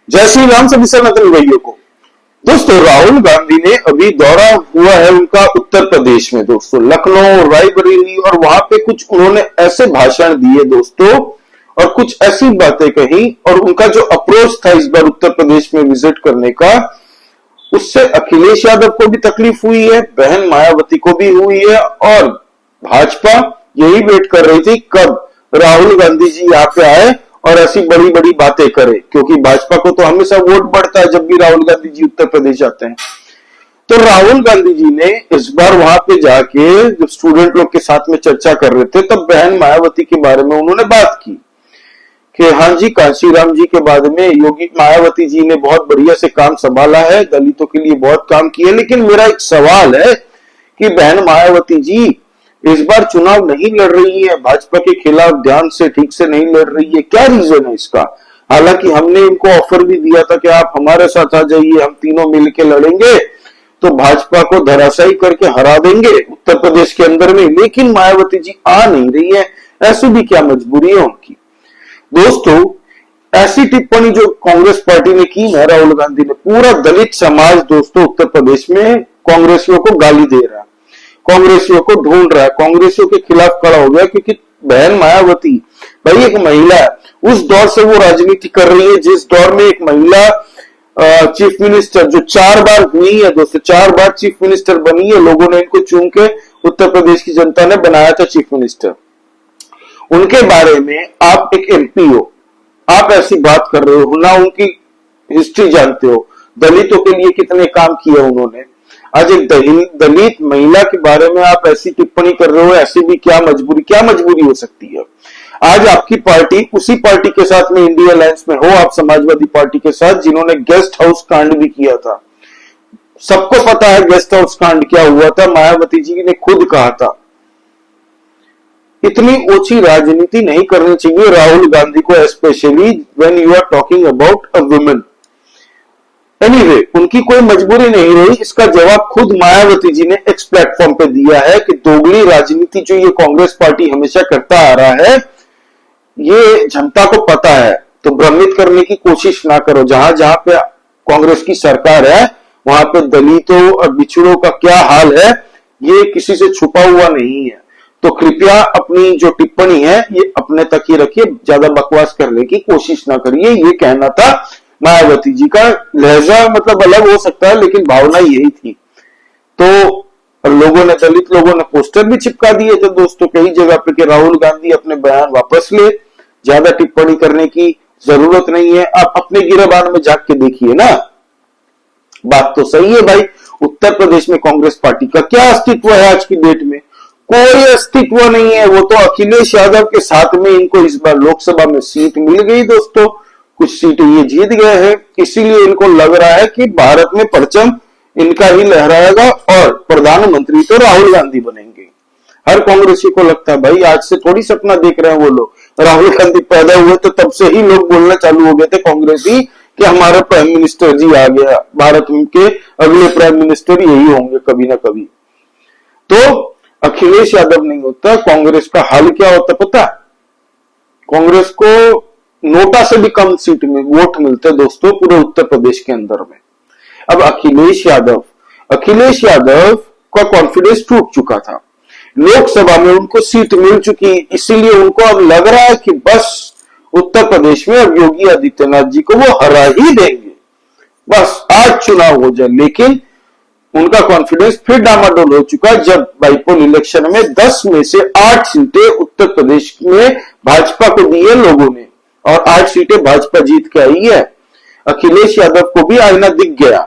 जय श्री राम सभी सनातन भाइयों को। दोस्तों राहुल गांधी ने अभी दौरा हुआ है उनका उत्तर प्रदेश में दोस्तों, लखनऊ, रायबरेली, और वहां पे कुछ उन्होंने ऐसे भाषण दिए दोस्तों और कुछ ऐसी बातें कही, और उनका जो अप्रोच था इस बार उत्तर प्रदेश में विजिट करने का, उससे अखिलेश यादव को भी तकलीफ हुई है, बहन मायावती को भी हुई है, और भाजपा यही वेट कर रही थी कब राहुल गांधी जी यहाँ पे आए और ऐसी बड़ी बड़ी बातें करे, क्योंकि भाजपा को तो हमेशा वोट बढ़ता है जब भी राहुल गांधी जी उत्तर प्रदेश आते हैं। तो राहुल गांधी जी ने इस बार वहां पे जाके जब स्टूडेंट लोग के साथ में चर्चा कर रहे थे, तब बहन मायावती के बारे में उन्होंने बात की कि हाँ जी, कांशीराम जी के बाद में योगी मायावती जी ने बहुत बढ़िया से काम संभाला है, दलितों के लिए बहुत काम किया। लेकिन मेरा एक सवाल है कि बहन मायावती जी इस बार चुनाव नहीं लड़ रही है, भाजपा के खिलाफ ध्यान से ठीक से नहीं लड़ रही है, क्या रीजन है इसका? हालांकि हमने इनको ऑफर भी दिया था कि आप हमारे साथ आ जाइए, हम तीनों मिलकर लड़ेंगे तो भाजपा को धराशायी करके हरा देंगे उत्तर प्रदेश के अंदर में, लेकिन मायावती जी आ नहीं रही है। ऐसी भी क्या मजबूरी है उनकी? दोस्तों ऐसी टिप्पणी जो कांग्रेस पार्टी ने की है, राहुल गांधी ने, पूरा दलित समाज दोस्तों उत्तर प्रदेश में कांग्रेसियों को गाली दे रहा है, कांग्रेसियों को ढूंढ रहा है, कांग्रेसियों के खिलाफ खड़ा हो गया, क्योंकि बहन मायावती भाई एक महिला है, उस दौर से वो राजनीति कर रही है जिस दौर में एक महिला चीफ मिनिस्टर जो 4 बार हुई है दोस्तों, 4 बार चीफ मिनिस्टर बनी है, लोगों ने इनको चुन के उत्तर प्रदेश की जनता ने बनाया था चीफ मिनिस्टर। उनके बारे में आप एक एमपी हो, आप ऐसी बात कर रहे हो ना, उनकी हिस्ट्री जानते हो, दलितों के लिए कितने काम किए उन्होंने। आज एक दलित महिला के बारे में आप ऐसी टिप्पणी कर रहे हो, ऐसी भी क्या मजबूरी हो सकती है? आज आपकी पार्टी उसी पार्टी के साथ में इंडिया अलायंस में हो, आप समाजवादी पार्टी के साथ, जिन्होंने गेस्ट हाउस कांड भी किया था। सबको पता है गेस्ट हाउस कांड क्या हुआ था, मायावती जी ने खुद कहा था। इतनी ओछी राजनीति नहीं करनी चाहिए राहुल गांधी को, specially when you are talking about a women. Anyway, उनकी कोई मजबूरी नहीं रही, इसका जवाब खुद मायावती जी ने एक प्लेटफॉर्म पे दिया है कि दोगली राजनीति जो ये कांग्रेस पार्टी हमेशा करता आ रहा है, ये जनता को पता है, तो भ्रमित करने की कोशिश ना करो। जहां जहां पे कांग्रेस की सरकार है वहां पे दलितों और बिछड़ों का क्या हाल है ये किसी से छुपा हुआ नहीं है। तो कृपया अपनी जो टिप्पणी है ये अपने तक ही रखिए, ज्यादा बकवास करने की कोशिश ना करिए। ये कहना था मायावती जी का। लहजा मतलब अलग हो सकता है, लेकिन भावना यही थी। तो लोगों ने, दलित लोगों ने पोस्टर भी चिपका दिए थे दोस्तों कई जगह पे कि राहुल गांधी अपने बयान वापस ले, ज्यादा टिप्पणी करने की जरूरत नहीं है। आप अपने गिरबान में झांक के देखिए ना। बात तो सही है भाई, उत्तर प्रदेश में कांग्रेस पार्टी का क्या अस्तित्व है आज की डेट में? कोई अस्तित्व नहीं है। वो तो अखिलेश यादव के साथ में इनको इस बार लोकसभा में सीट मिल गई दोस्तों, कुछ सीटें ये जीत गए हैं, इसीलिए इनको लग रहा है कि भारत में परचम इनका ही लहराएगा और प्रधानमंत्री तो राहुल गांधी बनेंगे। हर कांग्रेसी को लगता है भाई, आज से थोड़ी सपना देख रहे हैं वो लोग। राहुल गांधी पैदा हुए तो तब से ही लोग बोलना चालू हो गए थे कांग्रेसी कि हमारा प्राइम मिनिस्टर जी आ गया, भारत के अगले प्राइम मिनिस्टर यही होंगे कभी ना कभी। तो अखिलेश यादव नहीं होता, कांग्रेस का हाल क्या होता पता? कांग्रेस को नोटा से भी कम सीट में वोट मिलते दोस्तों पूरे उत्तर प्रदेश के अंदर में। अब अखिलेश यादव का कॉन्फिडेंस टूट चुका था, लोकसभा में उनको सीट मिल चुकी, इसीलिए उनको अब लग रहा है कि बस उत्तर प्रदेश में अब योगी आदित्यनाथ जी को वो हरा ही देंगे, बस आज चुनाव हो जाए। लेकिन उनका कॉन्फिडेंस फिर डामाडोल हो चुका जब बाइपोल इलेक्शन में 10 में से 8 सीटें उत्तर प्रदेश में भाजपा को दी है लोगों ने, और 8 सीटें भाजपा जीत के आई है। अखिलेश यादव को भी आईना दिख गया,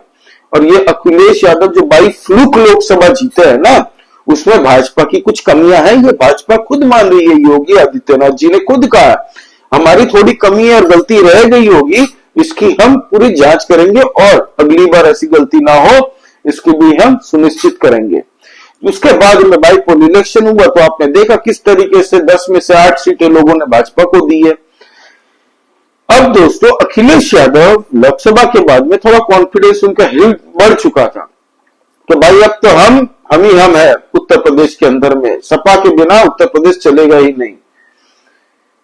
और ये अखिलेश यादव जो बाई फ्लूक लोकसभा जीते हैं ना, उसमें भाजपा की कुछ कमियां हैं, ये भाजपा खुद मान रही है। योगी आदित्यनाथ जी ने खुद कहा हमारी थोड़ी कमी और गलती रह गई होगी, इसकी हम पूरी जांच करेंगे और अगली बार ऐसी गलती ना हो इसकी भी हम सुनिश्चित करेंगे। उसके बाद में बाइपोल इलेक्शन हुआ तो आपने देखा किस तरीके से 10 में से 8 सीटें लोगों ने भाजपा को दी है। अब दोस्तों अखिलेश यादव लोकसभा के बाद में थोड़ा कॉन्फिडेंस उनका हिल बढ़ चुका था कि भाई अब तो हम ही है उत्तर प्रदेश के अंदर में, सपा के बिना उत्तर प्रदेश चलेगा ही नहीं।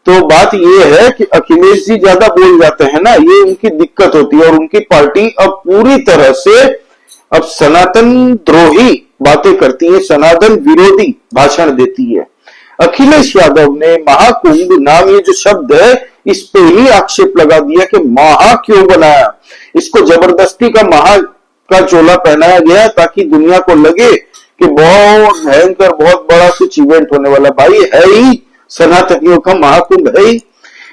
तो बात ये है कि अखिलेश जी ज्यादा बोल जाते हैं ना, ये उनकी दिक्कत होती है और उनकी पार्टी अब पूरी तरह से अब सनातन द्रोही बातें करती है, सनातन विरोधी भाषण देती है। अखिलेश यादव ने महाकुंभ नाम ये जो शब्द है इस पे ही आक्षेप लगा दिया कि महा क्यों बनाया, इसको जबरदस्ती का महा का चोला पहनाया गया ताकि दुनिया को लगे कि बहुत भयंकर बहुत बड़ा कुछ इवेंट होने वाला। भाई है ही सनातनियों का महाकुंभ है ही,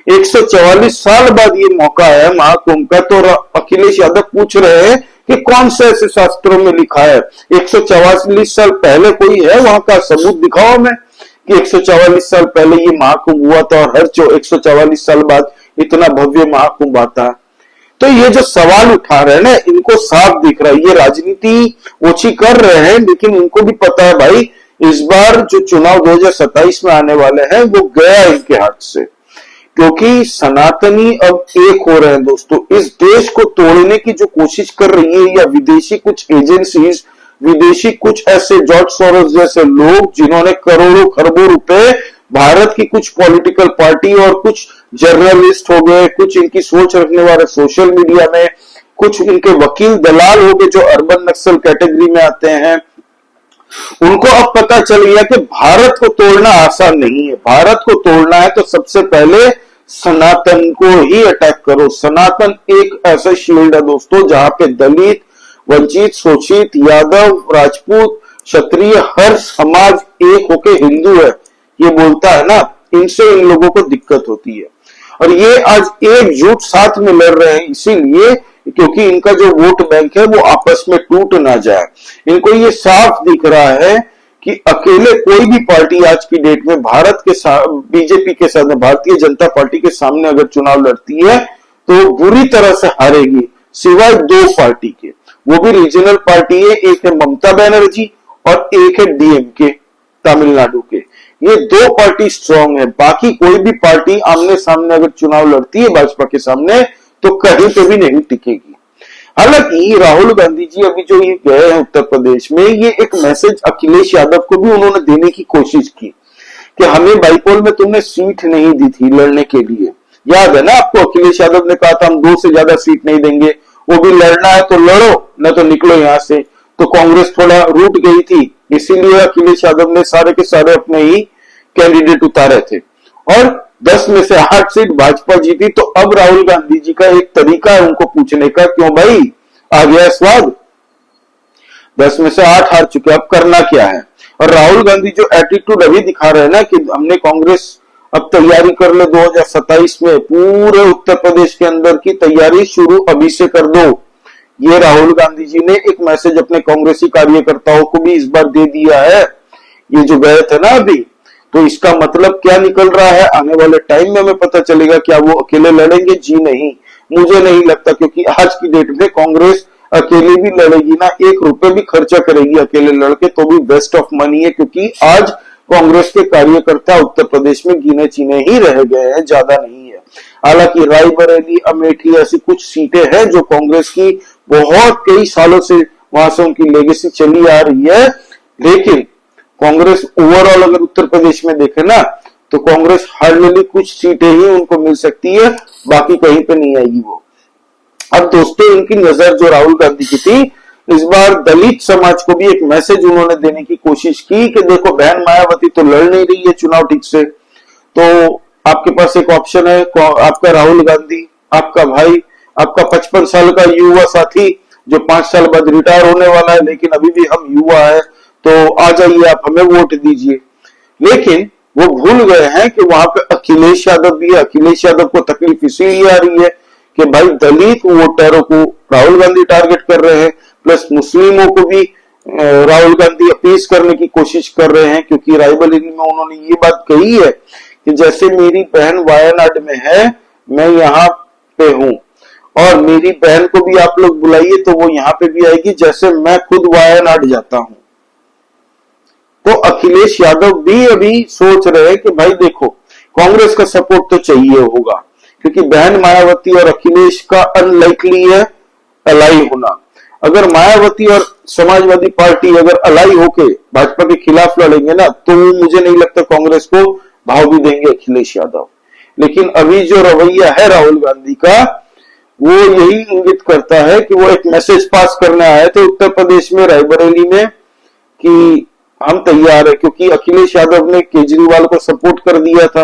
144 साल बाद ये मौका है महाकुंभ का। तो अखिलेश यादव पूछ रहे हैं कि कौन से ऐसे शास्त्रों में लिखा है, 144 साल पहले कोई है वहां का सबूत दिखाओ हमें कि 144 साल पहले ये महाकुंभ हुआ था और हर 144 साल बाद इतना भव्य महाकुंभ आता है। तो ये जो सवाल उठा रहे हैं ना, इनको साफ दिख रहा है ये राजनीति ओछी कर रहे हैं, लेकिन इनको भी पता है भाई इस बार जो चुनाव 2027 में आने वाले हैं वो गया इनके हाथ से, क्योंकि सनातनी अब एक हो रहे हैं दोस्तों। इस देश को तोड़ने की जो कोशिश कर रही है या विदेशी कुछ एजेंसीज, विदेशी कुछ ऐसे जॉर्ज सोरोस जैसे लोग जिन्होंने करोड़ों खरबों रुपए भारत की कुछ पॉलिटिकल पार्टी और कुछ जर्नलिस्ट हो गए, कुछ इनकी सोच रखने वाले सोशल मीडिया में, कुछ इनके वकील दलाल हो गए जो अर्बन नक्सल कैटेगरी में आते हैं, उनको अब पता चल गया कि भारत को तोड़ना आसान नहीं है। भारत को तोड़ना है तो सबसे पहले सनातन को ही अटैक करो। सनातन एक ऐसा शील्ड है दोस्तों जहां पे दलित, वंचित, शोषित, यादव, राजपूत, क्षत्रिय हर समाज एक होके हिंदू है ये बोलता है ना, इनसे इन लोगों को दिक्कत होती है। और ये आज एकजुट साथ में लड़ रहे हैं इसीलिए क्योंकि इनका जो वोट बैंक है वो आपस में टूट ना जाए। इनको ये साफ दिख रहा है कि अकेले कोई भी पार्टी आज की डेट में भारत के बीजेपी के साथ, भारतीय जनता पार्टी के सामने अगर चुनाव लड़ती है तो बुरी तरह से हारेगी, सिवाय दो पार्टी के। वो भी रीजनल पार्टी है, एक है ममता बनर्जी और एक है डीएमके तमिलनाडु के। ये दो पार्टी स्ट्रांग है, बाकी कोई भी पार्टी आमने सामने अगर चुनाव लड़ती है भाजपा के सामने तो कहीं पे भी नहीं टिकेगी। हालांकि राहुल गांधी जी अभी जो ये गए हैं उत्तर प्रदेश में, ये एक मैसेज अखिलेश यादव को भी उन्होंने देने की कोशिश की कि हमें बाईपोल में तुमने सीट नहीं दी थी लड़ने के लिए, याद है ना आपको? अखिलेश यादव ने कहा था हम 2 से ज्यादा सीट नहीं देंगे, वो भी लड़ना है तो लड़ो न तो निकलो यहां से। तो कांग्रेस थोड़ा रूठ गई थी, इसीलिए अखिलेश यादव ने सारे के सारे अपने ही कैंडिडेट उतारे थे और 10 में से 8 सीट भाजपा जीती। तो अब राहुल गांधी जी का एक तरीका है उनको पूछने का, क्यों भाई आ गया स्वाद, 10 में से 8 हार चुके, अब करना क्या है? और राहुल गांधी जो एटीट्यूड अभी दिखा रहे हैं ना कि हमने कांग्रेस अब तैयारी कर ले 2027 में, पूरे उत्तर प्रदेश के अंदर की तैयारी शुरू अभी से कर दो। ये राहुल गांधी जी ने एक मैसेज अपने कांग्रेसी कार्यकर्ताओं को भी इस बार दे दिया है। ये जो गए थे ना अभी, तो इसका मतलब क्या निकल रहा है आने वाले टाइम में हमें पता चलेगा। क्या वो अकेले लड़ेंगे? जी नहीं, मुझे नहीं लगता, क्योंकि आज की डेट में कांग्रेस अकेले भी लड़ेगी ना, 1 रुपए भी खर्चा करेगी अकेले लड़के तो भी वेस्ट ऑफ मनी है, क्योंकि आज कांग्रेस के कार्यकर्ता उत्तर प्रदेश में गिने चीने ही रह गए हैं, ज्यादा नहीं है। हालांकि रायबरेली, अमेठी ऐसी कुछ सीटें हैं जो कांग्रेस की बहुत कई सालों से वहां से उनकी लेगेसी चली आ रही है, लेकिन कांग्रेस ओवरऑल अगर उत्तर प्रदेश में देखे ना तो कांग्रेस हार्डली कुछ सीटें ही उनको मिल सकती है, बाकी कहीं पे नहीं आएगी वो। अब दोस्तों इनकी नजर जो राहुल गांधी की थी, इस बार दलित समाज को भी एक मैसेज उन्होंने देने की कोशिश की कि देखो बहन मायावती तो लड़ नहीं रही है चुनाव ठीक से, तो आपके पास एक ऑप्शन है, आपका राहुल गांधी, आपका भाई, आपका 55 साल का युवा साथी जो 5 साल बाद रिटायर होने वाला है, लेकिन अभी भी हम युवा है, तो आ जाइए आप हमें वोट दीजिए। लेकिन वो भूल गए हैं कि वहां पे अखिलेश यादव भी है। अखिलेश यादव को तकलीफ इसीलिए आ रही है कि भाई दलित वोटरों को राहुल गांधी टारगेट कर रहे हैं, प्लस मुस्लिमों को भी राहुल गांधी अपीस करने की कोशिश कर रहे हैं, क्योंकि रायबरेली में उन्होंने ये बात कही है कि जैसे मेरी बहन वायनाड में है, मैं यहाँ पे हूं और मेरी बहन को भी आप लोग बुलाइए तो वो यहाँ पे भी आएगी, जैसे मैं खुद वायनाड जाता हूं। तो अखिलेश यादव भी अभी सोच रहे हैं कि भाई देखो कांग्रेस का सपोर्ट तो चाहिए होगा, क्योंकि बहन मायावती और अखिलेश का अनलाइकली है अलाई होना। अगर मायावती और समाजवादी पार्टी अगर अलाई होके भाजपा के खिलाफ लड़ेंगे ना, तो मुझे नहीं लगता कांग्रेस को भाव भी देंगे अखिलेश यादव। लेकिन अभी जो रवैया है राहुल गांधी का, वो यही इंगित करता है कि वो एक मैसेज पास करने आए थे उत्तर प्रदेश में रायबरेली में कि हम तैयार है, क्योंकि अखिलेश यादव ने केजरीवाल को सपोर्ट कर दिया था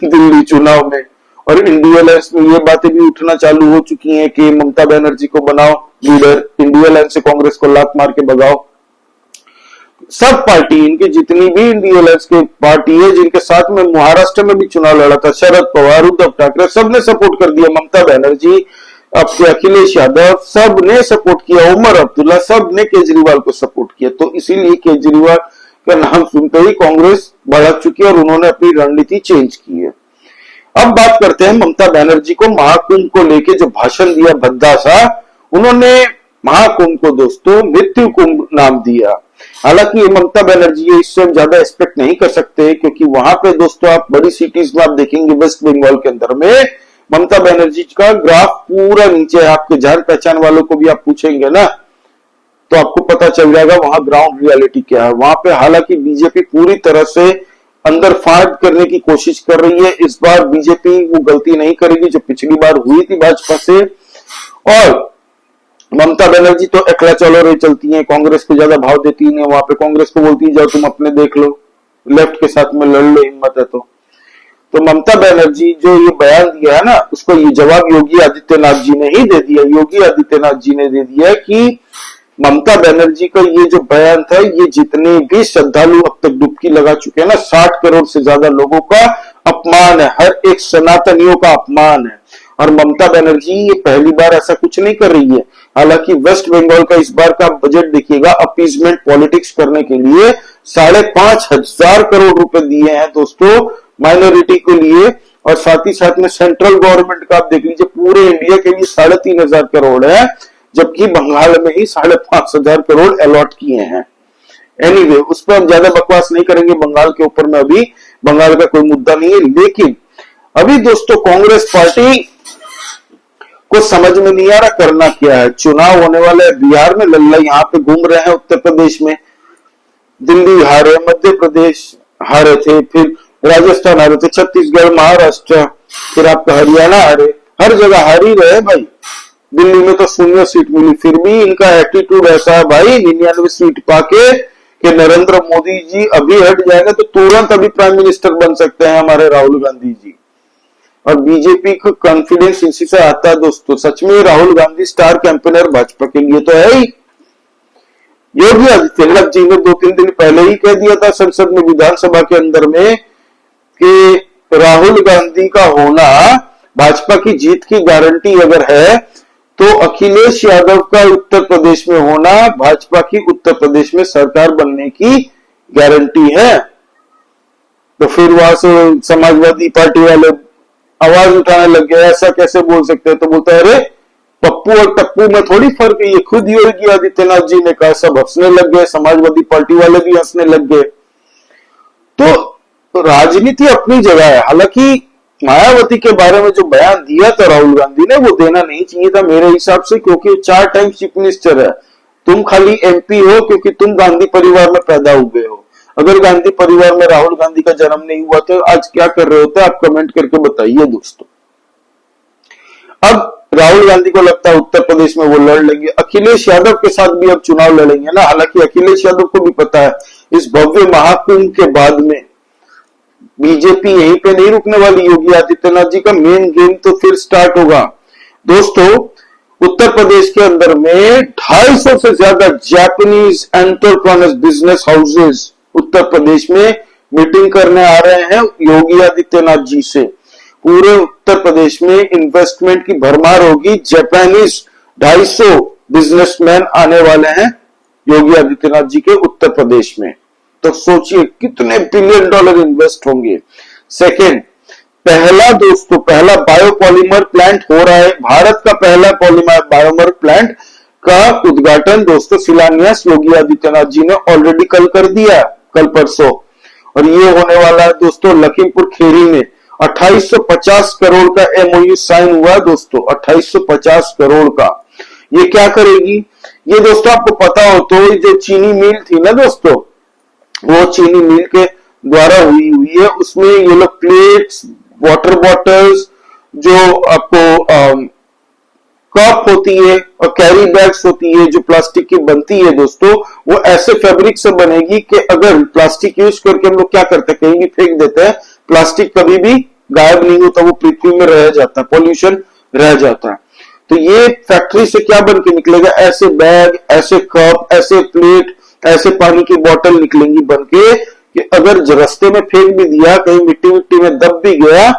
दिल्ली चुनाव में, और इंडिया अलायंस में ये बातें भी उठना चालू हो चुकी हैं कि ममता बनर्जी को बनाओ लीडर, इंडिया अलायंस से कांग्रेस को लात मार के भगाओ। सब पार्टी, इनकी जितनी भी इंडिया अलायंस की पार्टी है, जिनके साथ में महाराष्ट्र में भी चुनाव लड़ा था, शरद पवार, उद्धव ठाकरे, सबने सपोर्ट कर दिया, ममता बनर्जी, अब अखिलेश यादव, सब ने सपोर्ट किया, उमर अब्दुल्ला, सब ने केजरीवाल को सपोर्ट किया। तो इसीलिए केजरीवाल का नाम सुनते ही कांग्रेस भड़क चुकी है और उन्होंने अपनी रणनीति चेंज की है। अब बात करते हैं ममता बनर्जी को महाकुंभ को लेके जो भाषण दिया भद्दा सा, उन्होंने महाकुंभ को दोस्तों मृत्यु कुंभ नाम दिया। हालांकि ये ममता बनर्जी है, इससे हम ज्यादा एक्सपेक्ट नहीं कर सकते, क्योंकि वहां पे दोस्तों आप बड़ी सिटीज में आप देखेंगे वेस्ट बंगाल के अंदर में ममता बनर्जी का ग्राफ पूरा नीचे है। आपके जान पहचान वालों को भी आप पूछेंगे ना तो आपको पता चल जाएगा वहां ग्राउंड रियलिटी क्या है। वहां पे हालांकि बीजेपी पूरी तरह से अंदर फाड़ करने की कोशिश कर रही है। इस बार बीजेपी वो गलती नहीं करेगी जो पिछली बार हुई थी भाजपा से, और ममता बनर्जी तो अकेला चलो रही चलती है, कांग्रेस को ज्यादा भाव देती है, वहां पे कांग्रेस को बोलती है जाओ तुम अपने देख लो, लेफ्ट के साथ में लड़ लो, हिम्मत है तो ममता बनर्जी जो ये बयान दिया है ना, उसको ये जवाब योगी आदित्यनाथ जी ने ही दे दिया। योगी आदित्यनाथ जी ने दे दिया कि ममता बनर्जी का ये जो बयान था, ये जितने भी श्रद्धालु अब तक डुबकी लगा चुके हैं ना, 60 करोड़ से ज्यादा लोगों का अपमान है, हर एक सनातनियों का अपमान है। और ममता बनर्जी ये पहली बार ऐसा कुछ नहीं कर रही है। हालांकि वेस्ट बंगाल का इस बार का बजट देखिएगा, अपीजमेंट पॉलिटिक्स करने के लिए 5,500 करोड़ रुपए दिए हैं दोस्तों माइनॉरिटी के लिए, और साथ ही साथ में सेंट्रल गवर्नमेंट का आप देख लीजिए पूरे इंडिया के लिए 3,500 करोड़ है, जबकि बंगाल में ही 5,500 करोड़ अलॉट किए हैं। एनीवे, उस पर हम ज्यादा बकवास नहीं करेंगे, बंगाल के ऊपर में अभी बंगाल का कोई मुद्दा नहीं है। लेकिन अभी दोस्तों कांग्रेस पार्टी को समझ में नहीं आ रहा करना क्या है। चुनाव होने वाले बिहार में लल्ला यहाँ पे घूम रहे हैं, उत्तर प्रदेश में दिल्ली हारे, मध्य प्रदेश हारे थे, फिर राजस्थान हारे थे, छत्तीसगढ़, महाराष्ट्र, फिर आपका हरियाणा हारे, हर जगह हार ही रहे भाई। दिल्ली में तो 0 सीट मिली, फिर भी इनका एटीट्यूड ऐसा है भाई 99 सीट पाके कि नरेंद्र मोदी जी अभी हट जाएगा तो तुरंत अभी प्राइम मिनिस्टर बन सकते हैं हमारे राहुल गांधी जी। और बीजेपी को कॉन्फिडेंस इसी से आता है दोस्तों। सच में राहुल गांधी स्टार कैंपेनर भाजपा के लिए तो है ही। योगी आदित्यनाथ जी ने 2-3 दिन पहले ही कह दिया था संसद में, विधानसभा के अंदर में, कि राहुल गांधी का होना भाजपा की जीत की गारंटी अगर है तो अखिलेश यादव का उत्तर प्रदेश में होना भाजपा की उत्तर प्रदेश में सरकार बनने की गारंटी है। तो फिर वहां से समाजवादी पार्टी वाले आवाज उठाने लग गए, ऐसा कैसे बोल सकते हैं? तो बोलता है अरे पप्पू और टप्पू में थोड़ी फर्क है, ये खुद योगी आदित्यनाथ जी ने कहा। सब हंसने लग गए, समाजवादी पार्टी वाले भी हंसने लग गए। तो राजनीति अपनी जगह है। हालांकि मायावती के बारे में जो बयान दिया था राहुल गांधी ने, वो देना नहीं चाहिए था मेरे हिसाब से, क्योंकि 4 टाइम चीफ मिनिस्टर है। तुम खाली एमपी हो क्योंकि तुम गांधी परिवार में पैदा हुए हो। अगर गांधी परिवार में राहुल गांधी का जन्म नहीं हुआ तो आज क्या कर रहे होते? आप कमेंट करके बताइए दोस्तों। अब राहुल गांधी को लगता है उत्तर प्रदेश में वो लड़ लेंगे, अखिलेश यादव के साथ भी अब चुनाव लड़ेंगे ना। हालांकि अखिलेश यादव को भी पता है इस भव्य महाकुंभ के बाद में बीजेपी यहीं पे नहीं रुकने वाली। योगी आदित्यनाथ जी का मेन गेम तो फिर स्टार्ट होगा दोस्तों। उत्तर प्रदेश के अंदर में 250 से ज्यादा Japanese entrepreneurs business houses Uttar Pradesh में मीटिंग करने आ रहे हैं योगी आदित्यनाथ जी से। पूरे उत्तर प्रदेश में इन्वेस्टमेंट की भरमार होगी। जापानीज 250 बिजनेसमैन आने वाले हैं योगी आदित्यनाथ जी के उत्तर प्रदेश में। तो सोचिए कितने $1 बिलियन इन्वेस्ट होंगे। सेकेंड, पहला बायोपॉलीमर प्लांट हो रहा है। भारत का पहला बायोपॉलीमर प्लांट का उद्घाटन दोस्तों, शिलान्यास योगी आदित्यनाथ जी ने ऑलरेडी कल कर दिया, कल परसों। और ये होने वाला है दोस्तों लखीमपुर खीरी में। 2850 करोड़ का एमओयू साइन हुआ दोस्तों, 2850 करोड़ का। ये क्या करेगी? ये दोस्तों आपको पता हो तो जो चीनी मिल थी ना दोस्तों, वो चीनी मिल के द्वारा हुई है, उसमें ये लोग प्लेट्स, वाटर बॉटल्स, जो आपको कप होती है और कैरी बैग्स होती है जो प्लास्टिक की बनती है दोस्तों, वो ऐसे फैब्रिक से बनेगी कि अगर प्लास्टिक यूज करके हम लोग क्या करते हैं, कहीं भी फेंक देते हैं, प्लास्टिक कभी भी गायब नहीं होता, वो पृथ्वी में रह जाता है, पॉल्यूशन रह जाता है। तो ये फैक्ट्री से क्या बन के निकलेगा, ऐसे बैग, ऐसे कप, ऐसे प्लेट, ऐसे पानी की बोतल निकलेंगी बन के, कि अगर रास्ते में फेंक भी दिया, कहीं मिट्टी में दब भी गया,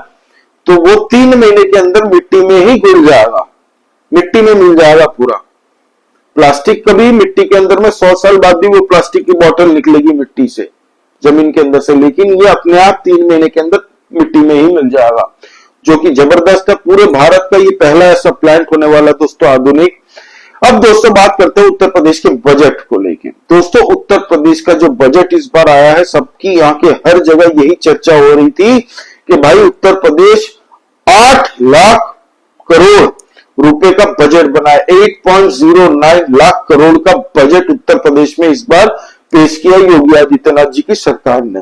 तो वो 3 महीने के अंदर मिट्टी में ही घुल जाएगा, मिट्टी में मिल जाएगा पूरा। प्लास्टिक कभी मिट्टी के अंदर में 100 साल बाद भी वो प्लास्टिक की बोतल निकलेगी मिट्टी से, जमीन के अंदर से, लेकिन ये अपने आप 3 महीने के अंदर मिट्टी में ही मिल जाएगा, जो कि जबरदस्त है। पूरे भारत का ये पहला ऐसा प्लांट होने वाला है दोस्तों, आधुनिक। अब दोस्तों बात करते हैं उत्तर प्रदेश के बजट को लेके। दोस्तों उत्तर प्रदेश का जो बजट इस बार आया है, सबकी यहाँ के हर जगह यही चर्चा हो रही थी कि भाई उत्तर प्रदेश 8 लाख करोड़ रुपए का बजट बनाया, 8.09 लाख करोड़ का बजट उत्तर प्रदेश में इस बार पेश किया योगी आदित्यनाथ जी की सरकार ने।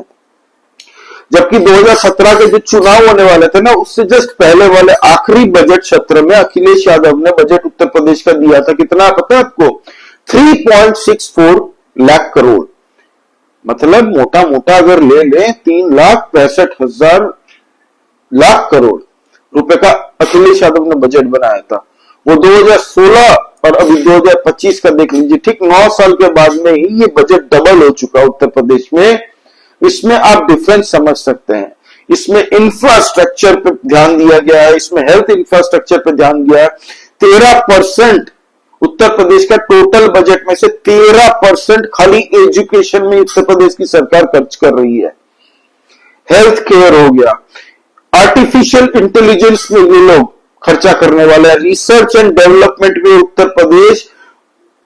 जबकि 2017 के जो चुनाव होने वाले थे ना, उससे जस्ट पहले वाले आखिरी बजट सत्र में अखिलेश यादव ने बजट उत्तर प्रदेश का दिया था, कितना पता है आपको, 3.64 लाख करोड़। मतलब मोटा मोटा अगर ले लें 3,65,000 लाख करोड़ रुपए का अखिलेश यादव ने बजट बनाया था। वो 2016 और अभी 2025 का देख लीजिए, ठीक 9 साल के बाद में ही ये बजट डबल हो चुका उत्तर प्रदेश में। इसमें आप डिफरेंस समझ सकते हैं। इसमें इंफ्रास्ट्रक्चर पे ध्यान दिया गया है, इसमें हेल्थ इंफ्रास्ट्रक्चर पे ध्यान दिया है। 13% उत्तर प्रदेश का टोटल बजट में से 13% खाली एजुकेशन में उत्तर प्रदेश की सरकार खर्च कर रही है। हेल्थ केयर हो गया, आर्टिफिशियल इंटेलिजेंस में ये लोग खर्चा करने वाले हैं, रिसर्च एंड डेवलपमेंट में उत्तर प्रदेश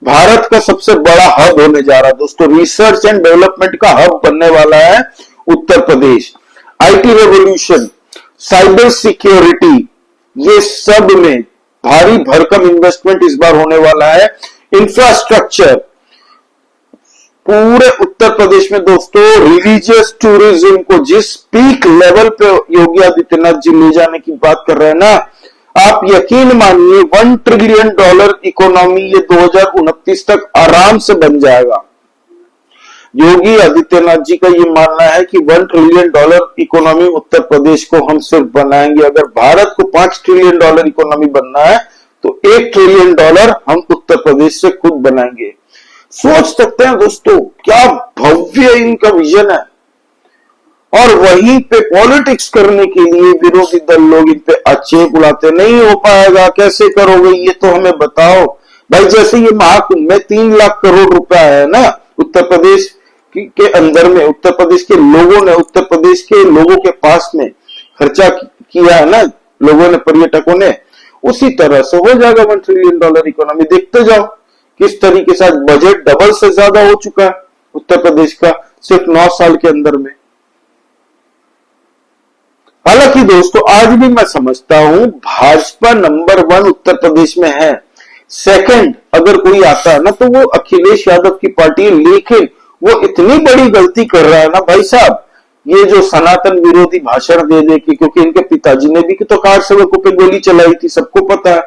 भारत का सबसे बड़ा हब होने जा रहा है दोस्तों, रिसर्च एंड डेवलपमेंट का हब बनने वाला है Uttar Pradesh. IT revolution, cyber security, ये सब में भारी भरकम इन्वेस्टमेंट इस बार होने वाला है। इंफ्रास्ट्रक्चर, पूरे उत्तर प्रदेश में दोस्तों रिलीजियस टूरिज्म को जिस पीक लेवल पे योगी आदित्यनाथ जी ले जाने की बात कर रहे हैं ना, आप यकीन मानिए $1 ट्रिलियन इकोनॉमी ये 2029 तक आराम से बन जाएगा। योगी आदित्यनाथ जी का ये मानना है कि $1 ट्रिलियन इकोनॉमी उत्तर प्रदेश को हम सिर्फ बनाएंगे। अगर भारत को $5 ट्रिलियन इकोनॉमी बनना है तो $1 ट्रिलियन हम उत्तर प्रदेश से खुद बनाएंगे। सोच सकते हैं दोस्तों क्या भव्य इनका विजन है। और वहीं पे पॉलिटिक्स करने के लिए विरोधी दल लोग इन पे आक्षेप उड़ाते, नहीं हो पाएगा, कैसे करोगे, ये तो हमें बताओ। भाई जैसे ये महाकुंभ में 3 लाख करोड़ रुपया है ना उत्तर प्रदेश के अंदर में, उत्तर प्रदेश के लोगों ने, उत्तर प्रदेश के लोगों के पास में खर्चा किया है ना लोगों ने, पर्यटकों ने, उसी तरह से हो जाएगा $1 ट्रिलियन इकोनॉमी। देखते जाओ किस तरीके से बजट डबल से ज्यादा हो चुका है उत्तर प्रदेश का सिर्फ 9 साल के अंदर में। हालांकि दोस्तों आज भी मैं समझता हूं भाजपा नंबर 1 उत्तर प्रदेश में है, सेकंड अगर कोई आता है ना तो वो अखिलेश यादव की पार्टी है। लेकिन वो इतनी बड़ी गलती कर रहा है ना भाई साहब, ये जो सनातन विरोधी भाषण दे दे के, क्योंकि इनके पिताजी ने भी तो कार सेवकों पे गोली चलाई थी, सबको पता है।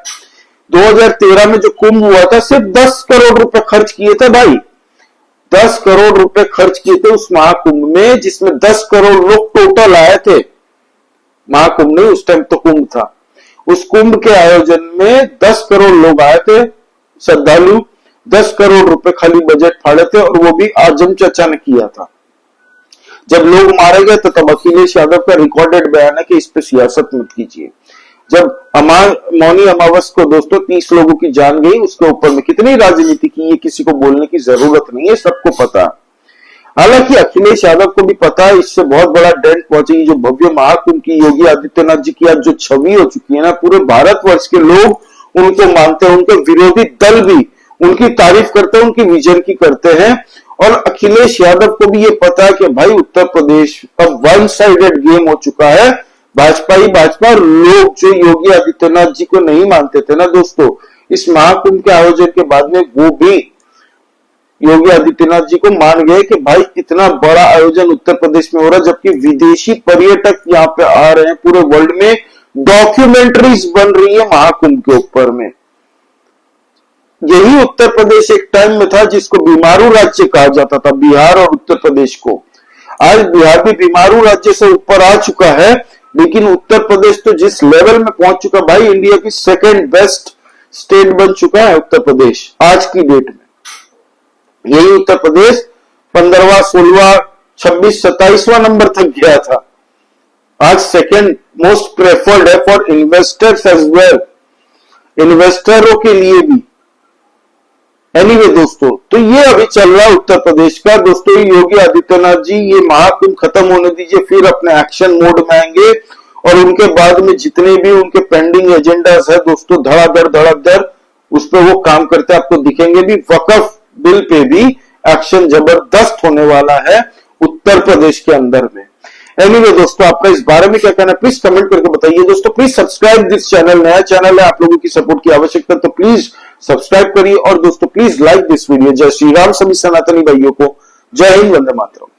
2013 में जो कुंभ हुआ था सिर्फ 10 करोड़ रुपए खर्च किए थे भाई, 10 करोड़ रुपए खर्च किए थे उस महाकुंभ में, जिसमें 10 करोड़ लोग टोटल आए थे। महाकुंभ नहीं, उस टाइम तो कुंभ था। उस कुंभ के आयोजन में 10 करोड़ लोग आए थे श्रद्धालु, 10 करोड़ रुपए खाली बजट फाड़े थे, और वो भी आजम चाचा ने किया था। जब लोग मारे गए तो तब अखिलेश यादव का रिकॉर्डेड बयान है कि इस पे सियासत मत कीजिए। जब मौनी अमावस को दोस्तों 30 लोगों की जान गई, उसके ऊपर में कितनी राजनीति की, ये किसी को बोलने की जरूरत नहीं है, सबको पता। हालांकि अखिलेश यादव को भी पता है इससे बहुत बड़ा डेंट पहुंचेगी। जो भव्य महाकुंभ की योगी आदित्यनाथ जी की आज जो छवि हो चुकी है ना, पूरे भारतवर्ष के लोग उनको मानते हैं, उनके विरोधी दल भी उनकी तारीफ करते हैं, उनकी विजन की करते हैं। और अखिलेश यादव को भी ये पता है कि भाई उत्तर प्रदेश अब 1 साइडेड गेम हो चुका है, भाजपा ही भाजपा। और लोग जो योगी आदित्यनाथ जी को नहीं मानते थे ना दोस्तों, इस महाकुंभ के आयोजन के बाद में वो भी योगी आदित्यनाथ जी को मान गए कि भाई इतना बड़ा आयोजन उत्तर प्रदेश में हो रहा है, जबकि विदेशी पर्यटक यहाँ पे आ रहे हैं, पूरे वर्ल्ड में डॉक्यूमेंट्रीज बन रही है महाकुंभ के ऊपर में। यही उत्तर प्रदेश एक टाइम में था जिसको बीमारू राज्य कहा जाता था, बिहार और उत्तर प्रदेश को। आज बिहार भी बीमारू राज्य से ऊपर आ चुका है, लेकिन उत्तर प्रदेश तो जिस लेवल में पहुंच चुका भाई, इंडिया की सेकंड बेस्ट स्टेट बन चुका है उत्तर प्रदेश आज की डेट में। यही उत्तर प्रदेश 15वां 16वां 26 27वां नंबर तक गया था, आज सेकंड मोस्ट प्रेफर्ड है फॉर इन्वेस्टर्स एज वेल, इन्वेस्टरों के लिए भी। एनीवे दोस्तों, तो ये अभी चल रहा है उत्तर प्रदेश का। दोस्तों योगी आदित्यनाथ जी ये महाकुंभ खत्म होने दीजिए, फिर अपने एक्शन मोड में आएंगे और उनके बाद में जितने भी उनके पेंडिंग एजेंडास है दोस्तों, धड़ाधड़ उस पर वो काम करते आपको दिखेंगे भी। वक्फ बिल पे भी एक्शन जबरदस्त होने वाला है उत्तर प्रदेश के अंदर में। एनीवे दोस्तों, आपका इस बारे में क्या कहना है प्लीज कमेंट करके बताइए। दोस्तों प्लीज सब्सक्राइब दिस चैनल, नया चैनल है, आप लोगों की सपोर्ट की आवश्यकता, तो प्लीज सब्सक्राइब करिए। और दोस्तों प्लीज लाइक दिस वीडियो। जय श्री राम सभी सनातनी भाइयों को, जय हिंद, वंदे मातरम।